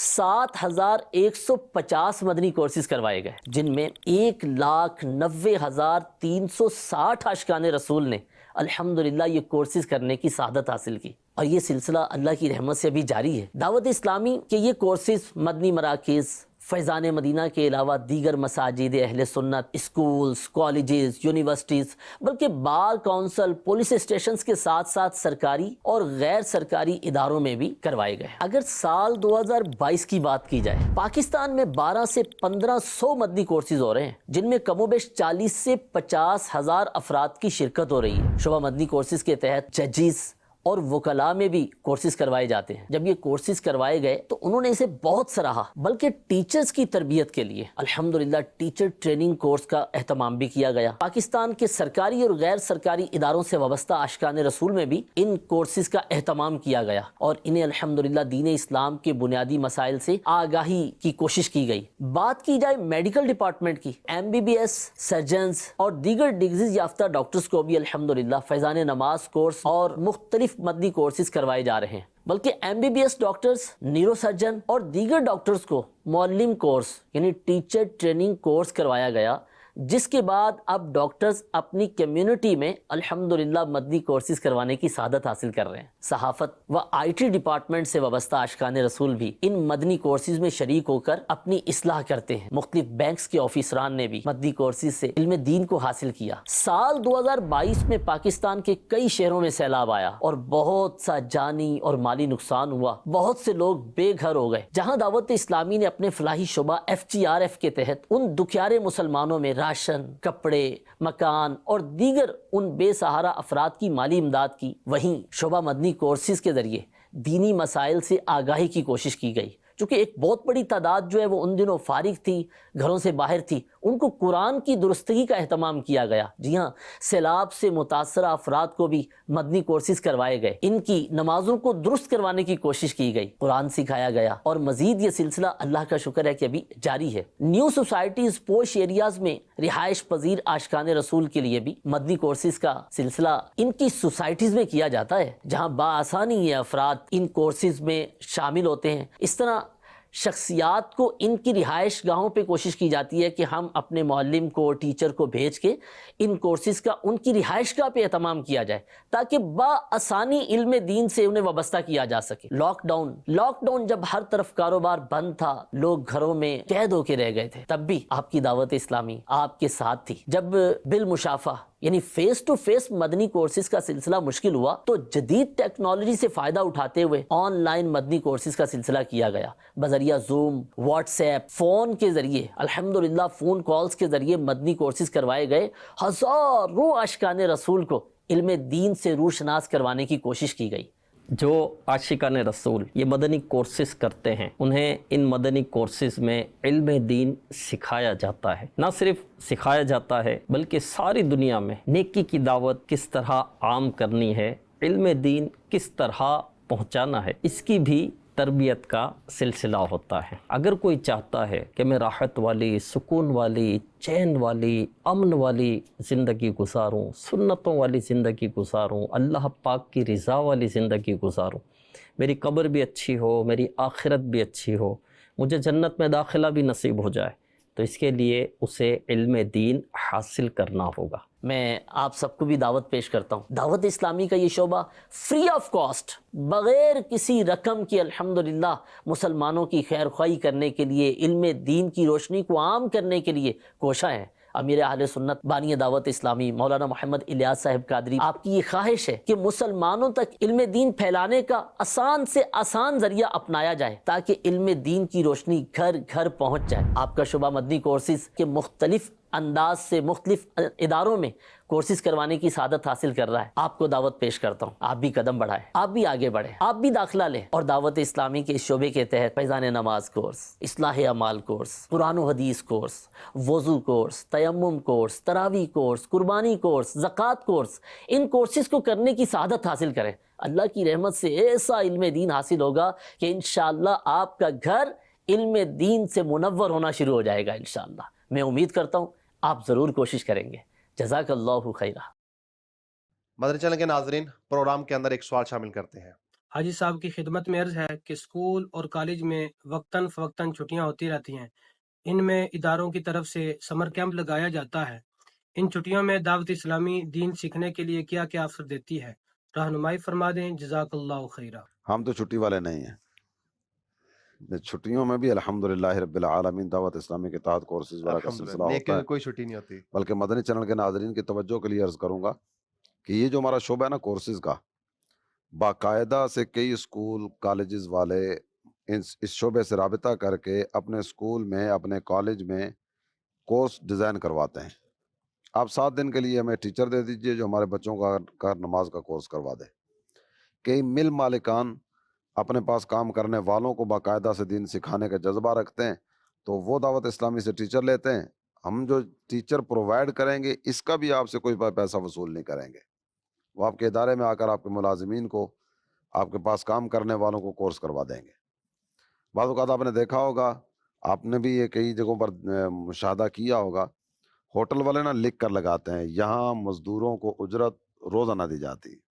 7,150 مدنی کورسز کروائے گئے، جن میں 1,90,360 عاشقان رسول نے الحمدللہ یہ کورسز کرنے کی سعادت حاصل کی اور یہ سلسلہ اللہ کی رحمت سے ابھی جاری ہے. دعوت اسلامی کے یہ کورسز مدنی مراکز، فیضان مدینہ کے علاوہ دیگر مساجد اہل سنت، اسکولز، کالجز، یونیورسٹیز بلکہ بار کونسل، پولیس اسٹیشنز کے ساتھ ساتھ سرکاری اور غیر سرکاری اداروں میں بھی کروائے گئے. اگر سال 2022 کی بات کی جائے پاکستان میں 12 سے 1500 مدنی کورسز ہو رہے ہیں، جن میں کم و بیش 40 سے 50 ہزار افراد کی شرکت ہو رہی ہے. شعبہ مدنی کورسز کے تحت ججز اور وکلاء میں بھی کورسز کروائے جاتے ہیں۔ جب یہ کورسز کروائے گئے تو انہوں نے اسے بہت سراہا، بلکہ ٹیچرز کی تربیت کے لیے الحمدللہ ٹیچر ٹریننگ کورس کا اہتمام بھی کیا گیا۔ پاکستان کے سرکاری اور غیر سرکاری اداروں سے وابستہ عاشقان رسول میں بھی ان کورسز کا اہتمام کیا گیا اور انہیں الحمدللہ دین اسلام کے بنیادی مسائل سے آگاہی کی کوشش کی گئی۔ بات کی جائے میڈیکل ڈپارٹمنٹ کی، MBBS سرجنز اور دیگر ڈگریز یافتہ ڈاکٹرز کو بھی الحمدللہ فیضان نماز کورس اور مختلف مدنی کورسز کروائے جا رہے ہیں، بلکہ MBBS ڈاکٹرز، نیورو سرجن اور دیگر ڈاکٹرز کو معلم کورس یعنی ٹیچر ٹریننگ کورس کروایا گیا، جس کے بعد اب ڈاکٹرز اپنی کمیونٹی میں الحمدللہ مدنی کورسز کروانے کی سعادت حاصل کر رہے ہیں۔ صحافت و IT ڈپارٹمنٹ سے وابستہ عاشقان رسول بھی ان مدنی کورسز میں شریک ہو کر اپنی اصلاح کرتے ہیں۔ مختلف بینکس کے آفیسران نے بھی مدنی کورسز سے علم دین کو حاصل کیا۔ سال 2022 میں پاکستان کے کئی شہروں میں سیلاب آیا اور بہت سا جانی اور مالی نقصان ہوا، بہت سے لوگ بے گھر ہو گئے، جہاں دعوت اسلامی نے اپنے فلاحی شعبہ FGRF کے تحت ان دکھیارے مسلمانوں میں راشن، کپڑے، مکان اور دیگر ان بے سہارا افراد کی مالی امداد کی، وہیں شعبہ مدنی کورسز کے ذریعے دینی مسائل سے آگاہی کی کوشش کی گئی۔ چونکہ ایک بہت بڑی تعداد جو ہے وہ ان دنوں فارغ تھی، گھروں سے باہر تھی، ان کو قرآن کی درستگی کا اہتمام کیا گیا۔ جی ہاں، سیلاب سے متاثرہ افراد کو بھی مدنی کورسز کروائے گئے، ان کی نمازوں کو درست کروانے کی کوشش کی گئی، قرآن سکھایا گیا، اور مزید یہ سلسلہ اللہ کا شکر ہے کہ ابھی جاری ہے۔ نیو سوسائٹیز، پوش ایریاز میں رہائش پذیر عاشقان رسول کے لیے بھی مدنی کورسز کا سلسلہ ان کی سوسائٹیز میں کیا جاتا ہے، جہاں بآسانی یہ افراد ان کورسز میں شامل ہوتے ہیں۔ اس طرح شخصیات کو ان کی رہائش گاہوں پہ کوشش کی جاتی ہے کہ ہم اپنے معلم کو، ٹیچر کو بھیج کے ان کورسز کا ان کی رہائش گاہ پہ اہتمام کیا جائے تاکہ بآسانی علم دین سے انہیں وابستہ کیا جا سکے۔ لاک ڈاؤن جب ہر طرف کاروبار بند تھا، لوگ گھروں میں قید ہو کے رہ گئے تھے، تب بھی آپ کی دعوت اسلامی آپ کے ساتھ تھی۔ جب بالمشافہ یعنی face to face Madani courses کا سلسلہ مشکل ہوا تو جدید ٹیکنالوجی سے فائدہ اٹھاتے ہوئے آن لائن مدنی کورسز کا سلسلہ کیا گیا۔ بذریعہ زوم، واٹس ایپ، فون کے ذریعے الحمدللہ فون کالز کے ذریعے مدنی کورسز کروائے گئے، ہزاروں عاشقان رسول کو علم دین سے روشناس کروانے کی کوشش کی گئی۔ جو عاشقان رسول یہ مدنی کورسز کرتے ہیں، انہیں ان مدنی کورسز میں علم دین سکھایا جاتا ہے۔ نہ صرف سکھایا جاتا ہے بلکہ ساری دنیا میں نیکی کی دعوت کس طرح عام کرنی ہے، علم دین کس طرح پہنچانا ہے، اس کی بھی تربیت کا سلسلہ ہوتا ہے۔ اگر کوئی چاہتا ہے کہ میں راحت والی، سکون والی، چین والی، امن والی زندگی گزاروں، سنتوں والی زندگی گزاروں، اللہ پاک کی رضا والی زندگی گزاروں، میری قبر بھی اچھی ہو، میری آخرت بھی اچھی ہو، مجھے جنت میں داخلہ بھی نصیب ہو جائے، تو اس کے لیے اسے علم دین حاصل کرنا ہوگا۔ میں آپ سب کو بھی دعوت پیش کرتا ہوں، دعوت اسلامی کا یہ شعبہ فری آف کاسٹ، بغیر کسی رقم کے الحمدللہ مسلمانوں کی خیر خواہی کرنے کے لیے، علم دین کی روشنی کو عام کرنے کے لیے کوشاں ہے۔ امیر اہل سنت بانی دعوت اسلامی مولانا محمد الیاس صاحب قادری، آپ کی یہ خواہش ہے کہ مسلمانوں تک علم دین پھیلانے کا آسان سے آسان ذریعہ اپنایا جائے تاکہ علم دین کی روشنی گھر گھر پہنچ جائے۔ آپ کا شعبہ مدنی کورسز کے مختلف انداز سے مختلف اداروں میں کورسز کروانے کی سعادت حاصل کر رہا ہے۔ آپ کو دعوت پیش کرتا ہوں، آپ بھی قدم بڑھائیں، آپ بھی آگے بڑھیں، آپ بھی داخلہ لیں اور دعوت اسلامی کے اس شعبے کے تحت فیضان نماز کورس، اصلاح اعمال کورس، قرآن و حدیث کورس، وضو کورس، تیمم کورس، تراویح کورس، قربانی کورس، زکوٰۃ کورس، ان کورسز کو کرنے کی سعادت حاصل کریں۔ اللہ کی رحمت سے ایسا علم دین حاصل ہوگا کہ انشاءاللہ آپ کا گھر علم دین سے منور ہونا شروع ہو جائے گا انشاءاللہ۔ میں امید کرتا ہوں آپ ضرور کوشش کریں گے۔ جزاک اللہ خیرہ۔ مدنی چینل کے ناظرین، پروگرام کے اندر ایک سوال شامل کرتے ہیں۔ حاجی صاحب کی خدمت میں عرض ہے کہ اسکول اور کالج میں وقتاً فوقتاً چھٹیاں ہوتی رہتی ہیں، ان میں اداروں کی طرف سے سمر کیمپ لگایا جاتا ہے، ان چھٹیوں میں دعوت اسلامی دین سیکھنے کے لیے کیا کیا افسر دیتی ہے؟ رہنمائی فرما دیں، جزاک اللہ خیرہ۔ ہم تو چھٹی والے نہیں ہیں، چھٹیوں میں بھی الحمدللہ رب العالمین دعوت اسلامی کے تحت کورسز وغیرہ کا سلسلہ ہوتا ہے۔ کوئی چھٹی نہیں ہوتی۔ بلکہ مدنی چینل کے ناظرین کی توجہ کے لیے عرض کروں گا کہ یہ جو ہمارا شعبہ ہے نا کورسز کا، باقاعدہ سے کئی اسکول کالجز والے اس شعبے سے رابطہ کر کے اپنے اسکول میں، اپنے کالج میں کورس ڈیزائن کرواتے ہیں۔ آپ 7 دن کے لیے ہمیں ٹیچر دے دیجئے جو ہمارے بچوں کا نماز کا کورس کروا دے، کئی مل مالکان اپنے پاس کام کرنے والوں کو باقاعدہ سے دین سکھانے کا جذبہ رکھتے ہیں، تو وہ دعوت اسلامی سے ٹیچر لیتے ہیں. ہم جو ٹیچر پرووائڈ کریں گے اس کا بھی آپ سے کوئی پیسہ وصول نہیں کریں گے. وہ آپ کے ادارے میں آ کر آپ کے ملازمین کو، آپ کے پاس کام کرنے والوں کو کورس کروا دیں گے. بعض اوقات آپ نے دیکھا ہوگا، آپ نے بھی یہ کئی جگہوں پر مشاہدہ کیا ہوگا، ہوٹل والے نا لکھ کر لگاتے ہیں یہاں مزدوروں کو اجرت روزانہ دی جاتی ہے.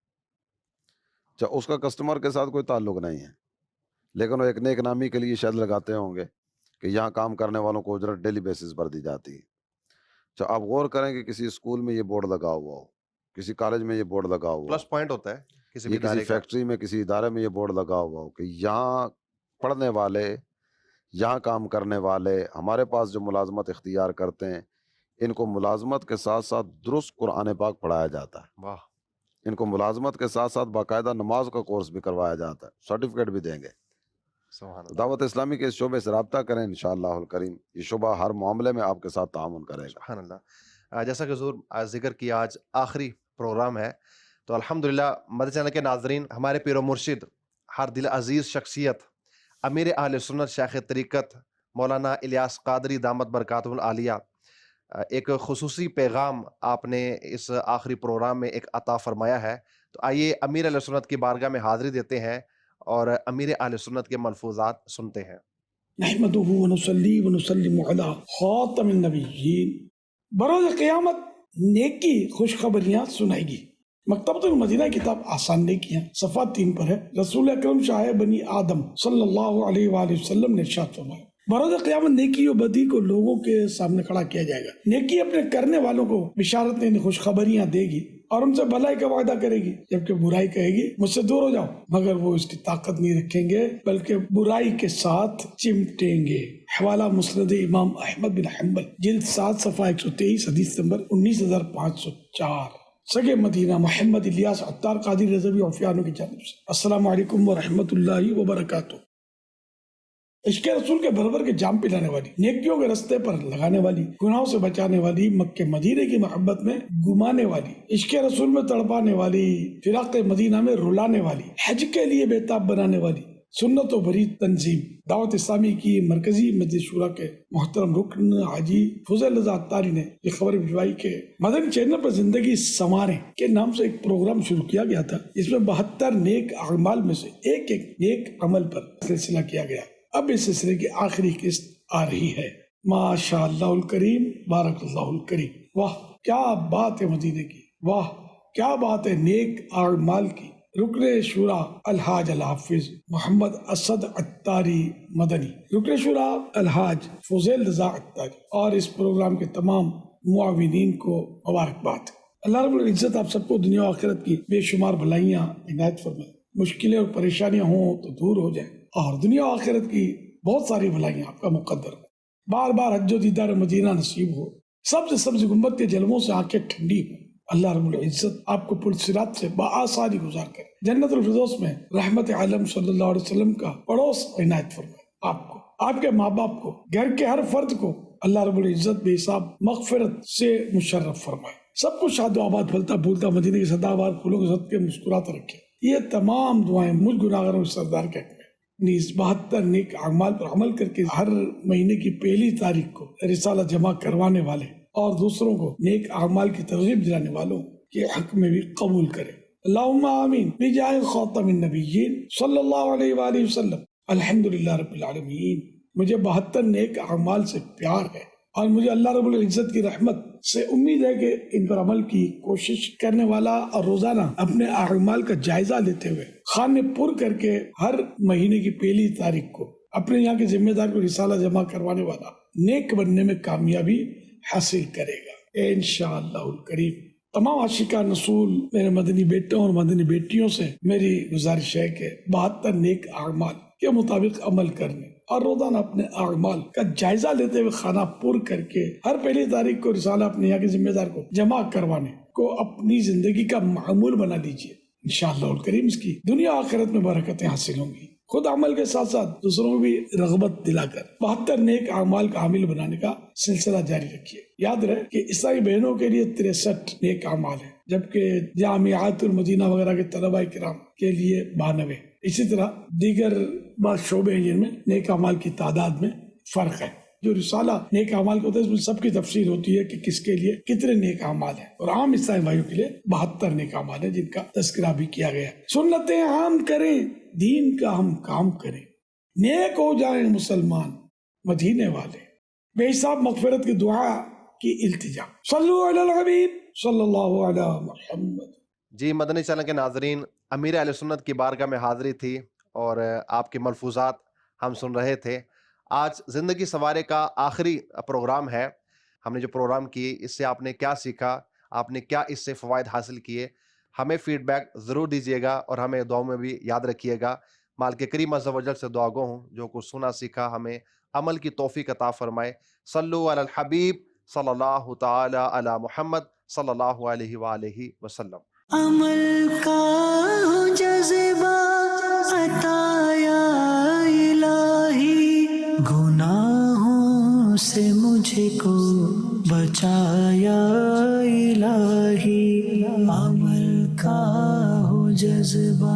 اس کا کسٹمر کے ساتھ کوئی تعلق نہیں ہے، لیکن وہ ایک نیک نامی کے لیے شاید لگاتے ہوں گے کہ یہاں کام کرنے والوں کو اجرت ڈیلی بیسس پر دی جاتی ہے. آپ غور کریں کہ کسی اسکول میں یہ بورڈ لگا ہوا ہو، کسی کالج میں یہ بورڈ لگا ہوا ہو، پلس پوائنٹ ہوتا ہے کسی بھی یہ کسی ادارے کا. فیکٹری میں کسی ادارے میں یہ بورڈ لگا ہوا ہو کہ یہاں پڑھنے والے، یہاں کام کرنے والے ہمارے پاس جو ملازمت اختیار کرتے ہیں، ان کو ملازمت کے ساتھ ساتھ درست قرآن پاک پڑھایا جاتا ہے. واہ. ان کو ملازمت کے ساتھ ساتھ باقاعدہ نماز کا کورس بھی کروایا جاتا ہے، سرٹیفکیٹ بھی دیں گے. سبحان اللہ. دعوت اسلامی کے اس شعبے سے رابطہ کریں، انشاءاللہ الکریم یہ شعبہ ہر معاملے میں آپ کے ساتھ تعاون کرے گا. سبحان اللہ. جیسا کہ حضور ذکر کیا آج آخری پروگرام ہے، تو الحمدللہ مدنی چینل کے ناظرین، ہمارے پیر و مرشد، ہر دل عزیز شخصیت، امیر اہل سنت شیخ طریقت مولانا الیاس قادری دامت برکاتہ العالیہ، ایک خصوصی پیغام آپ نے اس آخری پروگرام میں ایک عطا فرمایا ہے. تو آئیے امیر اہل سنت کی بارگاہ میں حاضری دیتے ہیں اور امیر اہل سنت کے ملفوظات سنتے ہیں. نحمده ونصلي ونسلم على خاتم النبیین. بروز قیامت نیکی خوشخبریاں سنائے گی. مکتبۃ المدینہ کتاب آسان نیکیاں صفحہ 3 پر ہے. رسول اکرم شاہ بنی آدم صلی اللہ علیہ وآلہ وسلم نے ارشاد فرمایا، بروز قیامت نیکی و بدی کو لوگوں کے سامنے کھڑا کیا جائے گا. نیکی اپنے کرنے والوں کو بشارت یعنی خوشخبریاں دے گی اور ان سے بھلائی کا وعدہ کرے گی، جبکہ برائی کہے گی مجھ سے دور ہو جاؤ، مگر وہ اس کی طاقت نہیں رکھیں گے بلکہ برائی کے ساتھ چمٹیں گے. حوالہ مسند امام احمد بن حنبل جلد 7 صفحہ 123 حدیث نمبر 19504. سگے مدینہ محمد الیاس عطار قادری رضوی عفیانو کی جانب سے. السلام علیکم ورحمۃ اللہ وبرکاتہ. عشق رسول کے بھر کے جام پلانے والی، نیکیوں کے رستے پر لگانے والی، گناہوں سے بچانے والی، مکہ مدینے کی محبت میں گمانے والی، عشق رسول میں تڑپانے والی، فراق مدینہ میں رلانے والی، حج کے لیے بےتاب بنانے والی سنت و بری تنظیم دعوت اسلامی کی مرکزی مجلس شورا کے محترم رکن حاجی فضیل رضا عطاری نے یہ خبر بھجوائی کہ مدنی چینل پر زندگی سنواریں کے نام سے ایک پروگرام شروع کیا گیا تھا، اس میں 72 نیک اعمال میں سے ایک نیک عمل پر سلسلہ کیا گیا. اب اس سلسلے کی آخری قسط آ رہی ہے. ماشاء اللہ الکریم، بارک اللہ الکریم. واہ کیا بات ہے مدینے کی، واہ کیا بات ہے نیک اعمال کی. رکن شورا الحاج الحافظ محمد اسد عطاری مدنی، رکن شورا الحاج فضیل رضا عطاری اور اس پروگرام کے تمام معاونین کو مبارکباد. اللہ رب العزت آپ سب کو دنیا و آخرت کی بے شمار بھلائیاں عنایت فرمائے، مشکلیں اور پریشانیاں ہوں تو دور ہو جائیں، اور دنیا و آخرت کی بہت ساری بھلائیاں آپ کا مقدر ہو. بار بار حج و دیدار مدینہ نصیب ہو، سبز گنبد کے جلووں سے آنکھیں ٹھنڈی ہوں. اللہ رب العزت آپ کو پل صراط سے بآسانی گزار کر جنت الفردوس میں رحمت عالم صلی اللہ علیہ وسلم کا پڑوس عنایت فرمائے. آپ کو، آپ کے ماں باپ کو، گھر کے ہر فرد کو اللہ رب العزت بے حساب مغفرت سے مشرف فرمائے. سب کو شاد و آباد پھلتا پھولتا مدینے کی سدا بار پھولوں کے صدقے مسکراتا رکھے. یہ تمام دعائیں مجھ گناہگاروں کے سردار کے حق میں نیز 72 نیک اعمال پر عمل کر کے ہر مہینے کی پہلی تاریخ کو رسالہ جمع کروانے والے اور دوسروں کو نیک اعمال کی ترغیب دلانے والوں کے حق میں بھی قبول کرے. اللہم آمین بجاہ خاتم النبیین صلی اللہ علیہ وآلہ وسلم. الحمدللہ رب العالمین. مجھے 72 نیک اعمال سے پیار ہے اور مجھے اللہ رب العزت کی رحمت سے امید ہے کہ ان پر عمل کی کوشش کرنے والا اور روزانہ اپنے اعمال کا جائزہ لیتے ہوئے خانے پر کر کے ہر مہینے کی پہلی تاریخ کو اپنے یہاں کے ذمہ دار کو رسالہ جمع کروانے والا نیک بننے میں کامیابی حاصل کرے گا انشاءاللہ الکریم. تمام عاشقان رسول میرے مدنی بیٹوں اور مدنی بیٹیوں سے میری گزارش ہے کہ 72 نیک اعمال کے مطابق عمل کرنے اور روزانہ اپنے اعمال کا جائزہ لیتے ہوئے خانہ پر کر کے ہر پہلی تاریخ کو رسالہ اپنے یہاں کے ذمہ دار کو جمع کروانے کو اپنی زندگی کا معمول بنا لیجیے. انشاءاللہ الکریم اس کی دنیا آخرت میں برکتیں حاصل ہوں گی. خود عمل کے ساتھ ساتھ دوسروں کو بھی رغبت دلا کر 72 نیک اعمال کا حامل بنانے کا سلسلہ جاری رکھیے. یاد رہے کہ عیسائی بہنوں کے لیے 63 نیک اعمال ہیں، جبکہ جامعات المدینہ وغیرہ کے طلباء کرام کے لیے 92. اسی طرح دیگر بعض شعبے ہیں جن میں نیک اعمال کی تعداد میں فرق ہے. جو رسالہ نیک اعمال کا ہوتا ہے اس میں سب کی تفصیل ہوتی ہے کہ کس کے لیے کتنے نیک اعمال ہیں، اور عام اسلامی بھائیوں کے لیے 72 نیک اعمال ہیں جن کا تذکرہ بھی کیا گیا ہے. سنتیں عام کریں، دین کا ہم کام کریں، نیک ہو جائیں مسلمان مدینے والے. بے حساب مغفرت کی دعا کی التجا. صلو علی الحبیب صلی اللہ علی محمد. جی مدنی چینل کے ناظرین، امیر اہل سنت کی بارگاہ میں حاضری تھی اور آپ کے ملفوظات ہم سن رہے تھے. آج زندگی سنوارے کا آخری پروگرام ہے. ہم نے جو پروگرام کیے اس سے آپ نے کیا سیکھا، آپ نے کیا اس سے فوائد حاصل کیے، ہمیں فیڈ بیک ضرور دیجیے گا اور ہمیں دعاؤں میں بھی یاد رکھیے گا. مالک کریم عز و جل سے دعا گو ہوں جو کچھ سنا سیکھا ہمیں عمل کی توفیق عطا فرمائے. صلو علی الحبیب صلی اللہ تعالی علی محمد صلی اللہ علیہ وآلہ وسلم. عمل کا جذبہ عطا یا الہی، گناہوں سے مجھے کو بچایا الہی. عمل کا ہو جذبہ